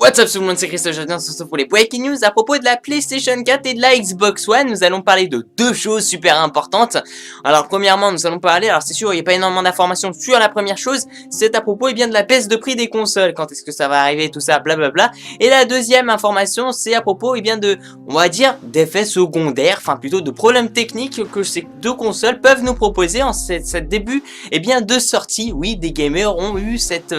What's up tout le monde, c'est Christophe, aujourd'hui on se retrouve pour les Breaking News à propos de la PlayStation 4 et de la Xbox One. Nous allons parler de deux choses super importantes. Alors premièrement, nous allons parler, alors c'est sûr il n'y a pas énormément d'informations sur la première chose, c'est à propos de la baisse de prix des consoles, quand est-ce que ça va arriver, tout ça, blablabla. Et la deuxième information, c'est à propos de, on va dire, d'effets secondaires, enfin plutôt de problèmes techniques que ces deux consoles peuvent nous proposer en cette début de sortie. Oui, des gamers ont eu cette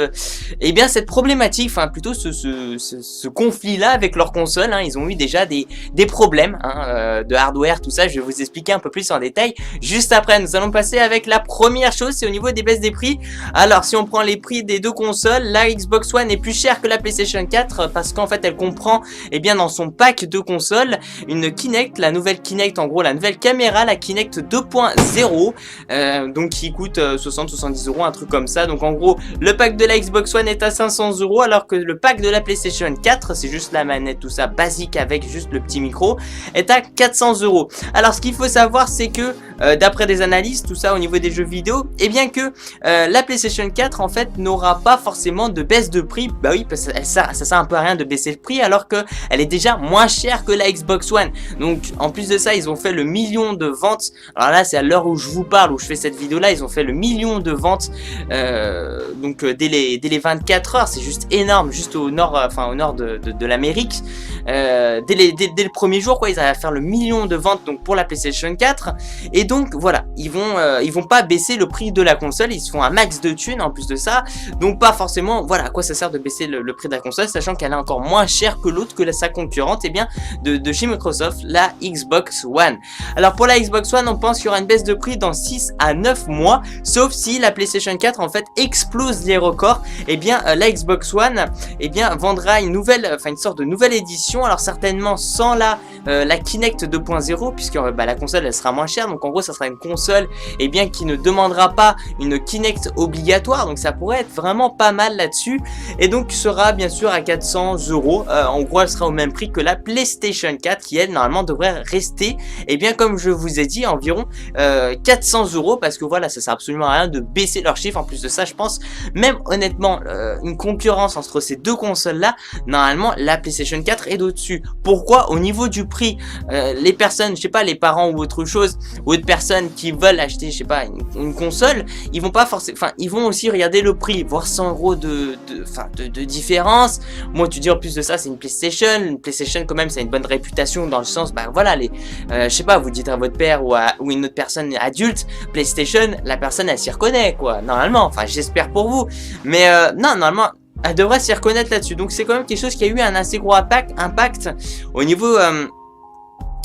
problématique, enfin plutôt ce conflit-là avec leur console, hein. Ils ont eu déjà des problèmes de hardware, tout ça. Je vais vous expliquer un peu plus en détail juste après. Nous allons passer avec la première chose, c'est au niveau des baisses des prix. Alors si on prend les prix des deux consoles, la Xbox One est plus chère que la PlayStation 4 parce qu'en fait elle comprend dans son pack de consoles une Kinect, la nouvelle Kinect, en gros la nouvelle caméra, la Kinect 2.0, donc qui coûte 60-70 €, un truc comme ça. Donc en gros le pack de la Xbox One est à 500 € alors que le pack de la PlayStation 4, c'est juste la manette, tout ça basique avec juste le petit micro, est à 400 €. Alors ce qu'il faut savoir, c'est que d'après des analyses, tout ça au niveau des jeux vidéo, la PlayStation 4 en fait n'aura pas forcément de baisse de prix. Bah oui, parce que ça sert un peu à rien de baisser le prix alors que elle est déjà moins chère que la Xbox One. Donc en plus de ça, ils ont fait le million de ventes. Alors là, c'est à l'heure où je vous parle, où je fais cette vidéo là, ils ont fait le million de ventes dès les 24 heures. C'est juste énorme, juste au nord, au nord de l'Amérique. Dès le premier jour, quoi, ils allaient faire le million de ventes donc pour la PlayStation 4. Et donc voilà, ils vont pas baisser le prix de la console, ils se font un max de thunes en plus de ça. Donc pas forcément, voilà à quoi ça sert de baisser le prix de la console, sachant qu'elle est encore moins chère que l'autre, que sa concurrente de chez Microsoft, la Xbox One. Alors pour la Xbox One, on pense qu'il y aura une baisse de prix dans 6 à 9 mois, sauf si la PlayStation 4 en fait explose les records. La Xbox One vendra une sorte de nouvelle édition, alors certainement sans la Kinect 2.0, puisque la console elle sera moins chère. Donc en gros ça sera une console qui ne demandera pas une Kinect obligatoire, donc ça pourrait être vraiment pas mal là-dessus. Et donc sera bien sûr à 400 €. En gros elle sera au même prix que la PlayStation 4 qui elle normalement devrait rester comme je vous ai dit environ 400 €, parce que voilà, ça sert absolument à rien de baisser leur chiffre. En plus de ça, je pense même honnêtement une concurrence entre ces deux consoles là, normalement la PlayStation 4 est au-dessus. Pourquoi? Au niveau du prix, les personnes, je sais pas, les parents ou autre chose, ou autres personnes qui veulent acheter, je sais pas, une console, ils vont pas forcément, ils vont aussi regarder le prix, voir 100 € de différence. Moi tu dis en plus de ça, c'est une PlayStation quand même, ça a une bonne réputation dans le sens, voilà, je sais pas, vous dites à votre père ou une autre personne adulte, PlayStation, la personne elle s'y reconnaît quoi, normalement, enfin j'espère pour vous, mais non, normalement elle devrait s'y reconnaître là-dessus. Donc c'est quand même quelque chose qui a eu un assez gros impact au niveau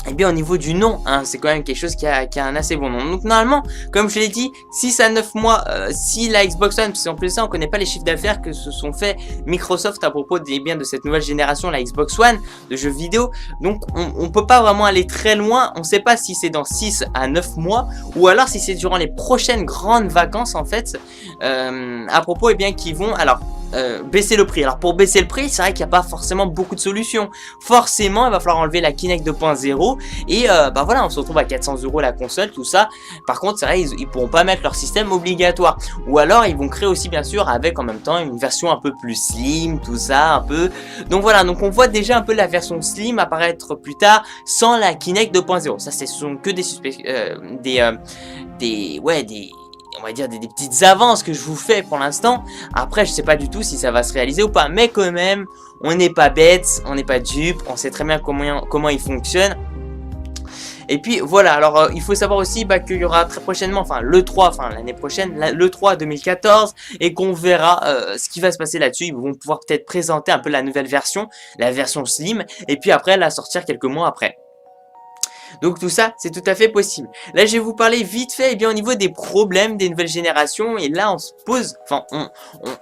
au niveau du nom, c'est quand même quelque chose qui a un assez bon nom. Donc normalement, comme je l'ai dit, 6 à 9 mois, si la Xbox One, parce qu'en plus de ça, on connaît pas les chiffres d'affaires que se sont fait Microsoft à propos de cette nouvelle génération, la Xbox One, de jeux vidéo. Donc on peut pas vraiment aller très loin, on sait pas si c'est dans 6 à 9 mois, ou alors si c'est durant les prochaines grandes vacances en fait, à propos qui vont, alors baisser le prix. Alors pour baisser le prix, c'est vrai qu'il n'y a pas forcément beaucoup de solutions. Forcément, il va falloir enlever la Kinect 2.0 et voilà, on se retrouve à 400 € la console, tout ça. Par contre, c'est vrai, ils pourront pas mettre leur système obligatoire. Ou alors, ils vont créer aussi, bien sûr, avec en même temps une version un peu plus slim, tout ça, un peu. Donc voilà, donc on voit déjà un peu la version slim apparaître plus tard sans la Kinect 2.0. Ça, ce sont que on va dire des petites avances que je vous fais pour l'instant. Après je sais pas du tout si ça va se réaliser ou pas, mais quand même on n'est pas bête, on n'est pas dupe, on sait très bien comment il fonctionne. Et puis voilà, alors il faut savoir aussi qu'il y aura très prochainement, l'E3, l'année prochaine, l'E3 2014, et qu'on verra ce qui va se passer là-dessus. Ils vont pouvoir peut-être présenter un peu la nouvelle version, la version slim, et puis après la sortir quelques mois après. Donc tout ça, c'est tout à fait possible. Là, je vais vous parler vite fait, au niveau des problèmes des nouvelles générations. Et là, on se pose,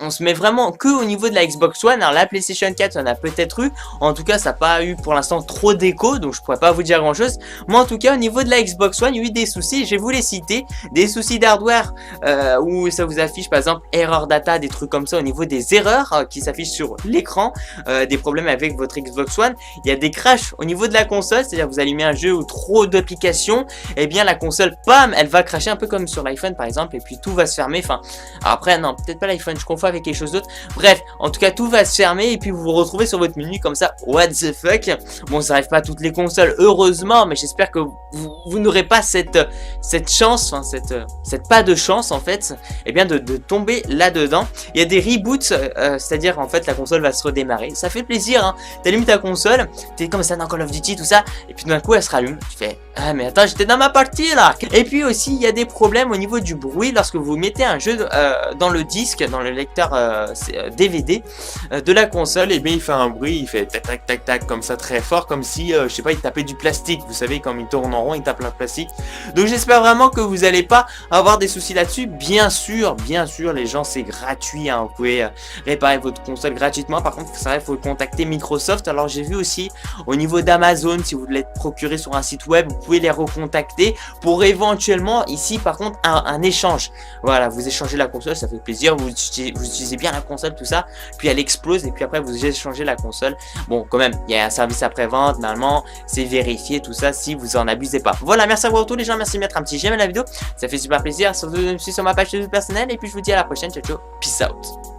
on se met vraiment que au niveau de la Xbox One. Alors la PlayStation 4, on a peut-être eu. En tout cas, ça n'a pas eu pour l'instant trop d'écho, donc je pourrais pas vous dire grand chose. Mais en tout cas, au niveau de la Xbox One, il y a eu des soucis. Je vais vous les citer. Des soucis d'hardware, où ça vous affiche par exemple erreur data, des trucs comme ça au niveau des erreurs qui s'affichent sur l'écran. Des problèmes avec votre Xbox One. Il y a des crashs au niveau de la console, c'est-à-dire vous allumez un jeu ou trop d'applications, eh bien la console, bam, elle va cracher un peu comme sur l'iPhone par exemple, et puis tout va se fermer. Enfin, après non, peut-être pas l'iPhone, je confonds avec quelque chose d'autre. Bref, en tout cas tout va se fermer et puis vous vous retrouvez sur votre menu comme ça, what the fuck. Bon, ça arrive pas à toutes les consoles, heureusement, mais j'espère que vous n'aurez pas cette chance, enfin cette pas de chance en fait, eh bien de tomber là-dedans. Il y a des reboots, c'est-à-dire en fait la console va se redémarrer. Ça fait plaisir, hein. T'allumes ta console, t'es comme ça dans Call of Duty, tout ça, et puis d'un coup elle se rallume. Tu fais ah mais attends, j'étais dans ma partie là. Et puis aussi il y a des problèmes au niveau du bruit lorsque vous mettez un jeu dans le disque, dans le lecteur DVD de la console. Et bien il fait un bruit, il fait tac tac tac tac comme ça très fort, comme si je sais pas, il tapait du plastique. Vous savez, comme il tourne en rond, il tape le plastique. Donc j'espère vraiment que vous n'allez pas avoir des soucis là-dessus. Bien sûr les gens, c'est gratuit, hein. Vous pouvez réparer votre console gratuitement. Par contre ça, il faut contacter Microsoft. Alors j'ai vu aussi au niveau d'Amazon, si vous voulez être procuré sur un site web, vous pouvez les recontacter pour éventuellement ici par contre un échange. Voilà, vous échangez la console, ça fait plaisir, vous utilisez bien la console, tout ça, puis elle explose et puis après vous échangez la console. Bon, quand même, il y a un service après-vente, normalement, c'est vérifié, tout ça, si vous en abusez pas. Voilà, merci à vous tous les gens, merci de mettre un petit j'aime à la vidéo, ça fait super plaisir, surtout sur ma page YouTube personnelle, et puis je vous dis à la prochaine, ciao ciao, peace out.